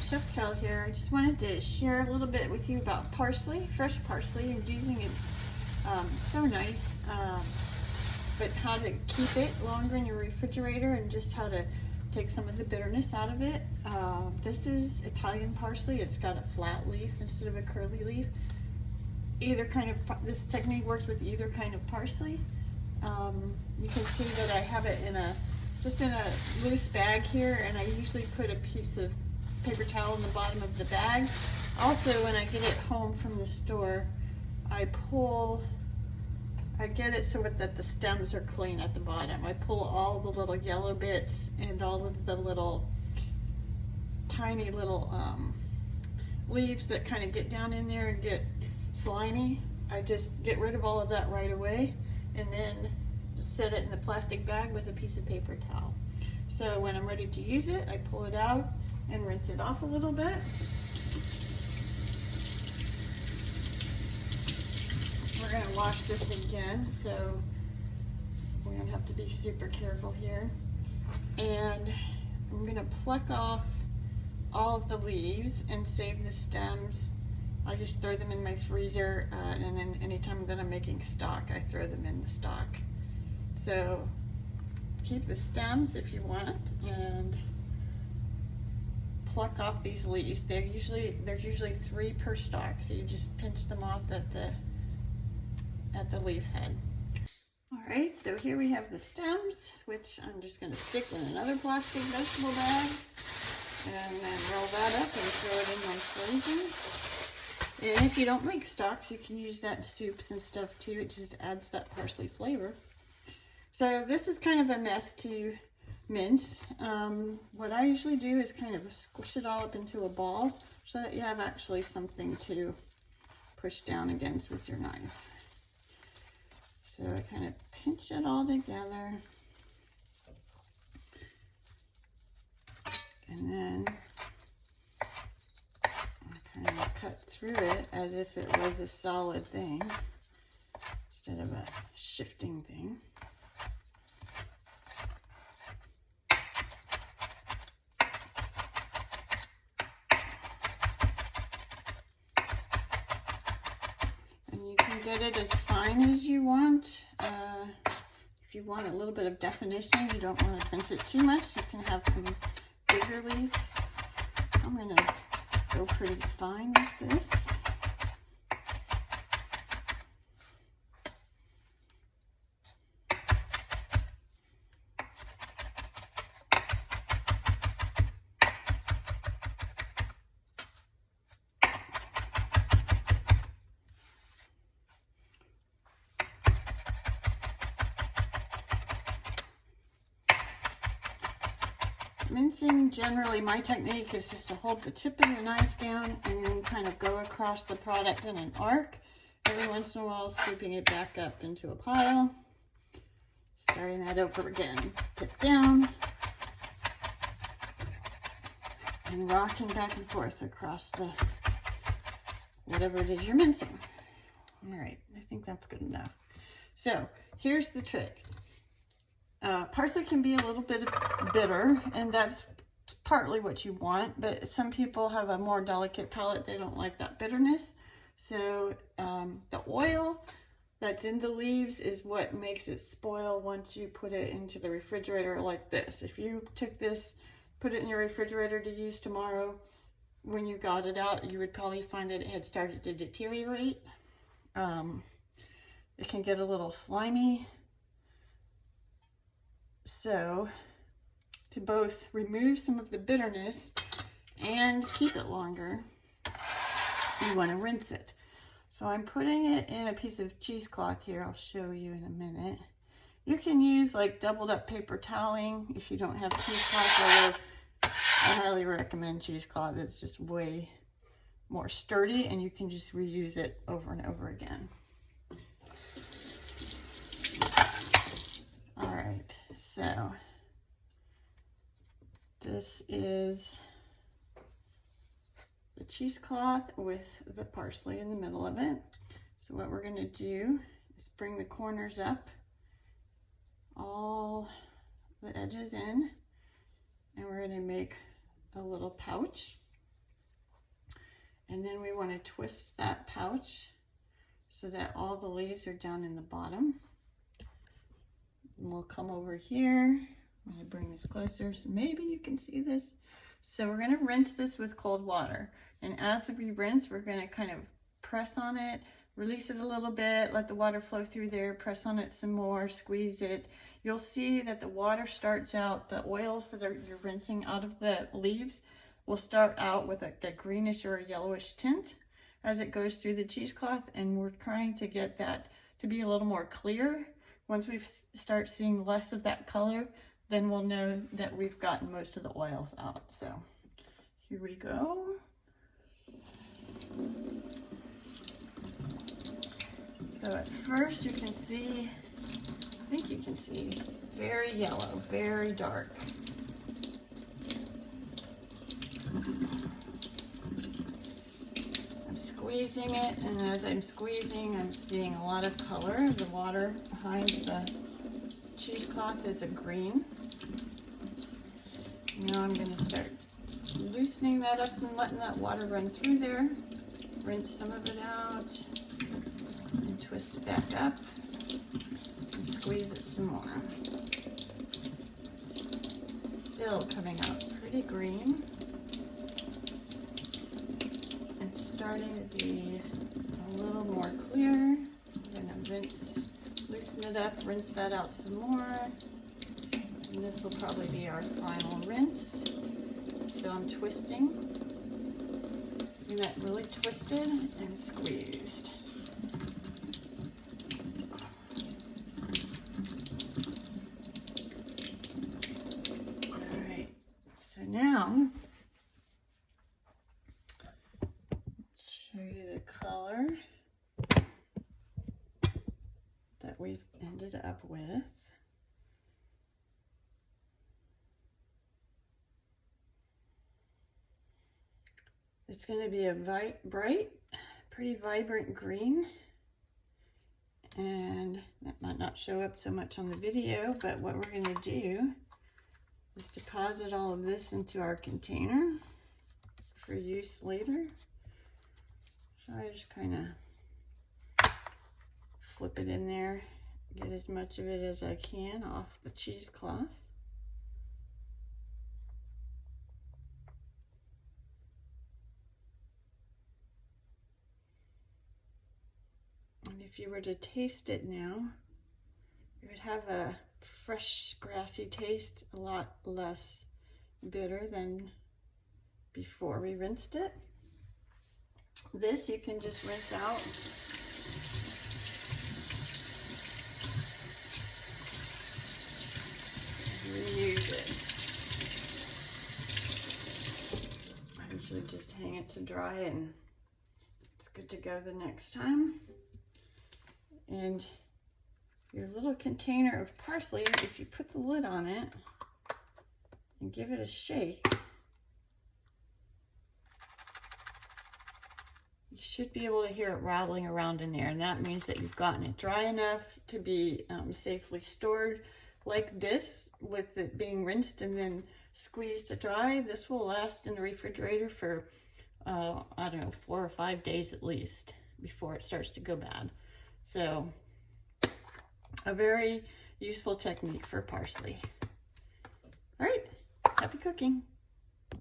Chef Kel here. I just wanted to share a little bit with you about parsley, fresh parsley, and using it so nice, but how to keep it longer in your refrigerator and just how to take some of the bitterness out of it. This is Italian parsley. It's got a flat leaf instead of a curly leaf. This technique works with either kind of parsley. You can see that I have it just in a loose bag here, and I usually put a piece of paper towel in the bottom of the bag. Also, when I get it home from the store, I get it so that the stems are clean at the bottom. I pull all the little yellow bits and all of the little tiny little leaves that kind of get down in there and get slimy. I just get rid of all of that right away, and then just set it in the plastic bag with a piece of paper towel. So when I'm ready to use it, I pull it out and rinse it off a little bit. We're going to wash this again, so we're going to have to be super careful here. And I'm going to pluck off all of the leaves and save the stems. I just throw them in my freezer, and then anytime that I'm making stock, I throw them in the stock. So keep the stems if you want, and pluck off these leaves. There's usually 3 per stalk, so you just pinch them off at the leaf head. All right, so here we have the stems, which I'm just going to stick in another plastic vegetable bag, and then roll that up and throw it in my freezer. And if you don't make stocks, you can use that in soups and stuff too. It just adds that parsley flavor. So this is kind of a mess to mince. What I usually do is kind of squish it all up into a ball so that you have actually something to push down against with your knife. So I kind of pinch it all together, and then I kind of cut through it as if it was a solid thing instead of a shifting thing. You can get it as fine as you want. If you want a little bit of definition, you don't want to pinch it too much, you can have some bigger leaves. I'm going to go pretty fine with this. Mincing, generally my technique is just to hold the tip of the knife down and then kind of go across the product in an arc, every once in a while scooping it back up into a pile, starting that over again, tip down, and rocking back and forth across the whatever it is you're mincing. All right, I think that's good enough. So here's the trick. Parsley can be a little bit bitter, and that's partly what you want, but some people have a more delicate palate. They don't like that bitterness. So the oil that's in the leaves is what makes it spoil once you put it into the refrigerator like this. If you took this, put it in your refrigerator to use tomorrow, when you got it out, you would probably find that it had started to deteriorate. It can get a little slimy. So to both remove some of the bitterness and keep it longer, you want to rinse it. So I'm putting it in a piece of cheesecloth here. I'll show you in a minute. You can use like doubled up paper toweling if you don't have cheesecloth, although I highly recommend cheesecloth. It's just way more sturdy, and you can just reuse it over and over again. All right, so this is the cheesecloth with the parsley in the middle of it. So what we're going to do is bring the corners up, all the edges in, and we're going to make a little pouch. And then we want to twist that pouch so that all the leaves are down in the bottom. And we'll come over here. I'm going to bring this closer so maybe you can see this. So we're going to rinse this with cold water. And as we rinse, we're going to kind of press on it, release it a little bit, let the water flow through there, press on it some more, squeeze it. You'll see that the water starts out, the oils that you're rinsing out of the leaves will start out with a greenish or a yellowish tint as it goes through the cheesecloth, and we're trying to get that to be a little more clear. Once we start seeing less of that color, then we'll know that we've gotten most of the oils out. So here we go. So at first you can see, I think you can see, very yellow, very dark. I'm squeezing it, and as I'm squeezing, I'm seeing a lot of color. The water behind the cheesecloth is a green. Now I'm going to start loosening that up and letting that water run through there. Rinse some of it out and twist it back up and squeeze it some more. Still coming out pretty green. It's starting to be a little more clear. I'm going to loosen it up, rinse that out some more. And this will probably be our final rinse. So I'm twisting. And that really twisted and squeezed. Alright, so now show you the color that we've ended up with. It's going to be a bright, pretty vibrant green, and that might not show up so much on the video, but what we're going to do is deposit all of this into our container for use later. So I just kind of flip it in there, get as much of it as I can off the cheesecloth. And if you were to taste it now, it would have a fresh, grassy taste, a lot less bitter than before we rinsed it. This you can just rinse out. Reuse it. I usually just hang it to dry and it's good to go the next time. And your little container of parsley, if you put the lid on it and give it a shake, you should be able to hear it rattling around in there, and that means that you've gotten it dry enough to be safely stored. Like this, with it being rinsed and then squeezed to dry, this will last in the refrigerator for, I don't know, 4 or 5 days at least before it starts to go bad. So, a very useful technique for parsley. All right, happy cooking.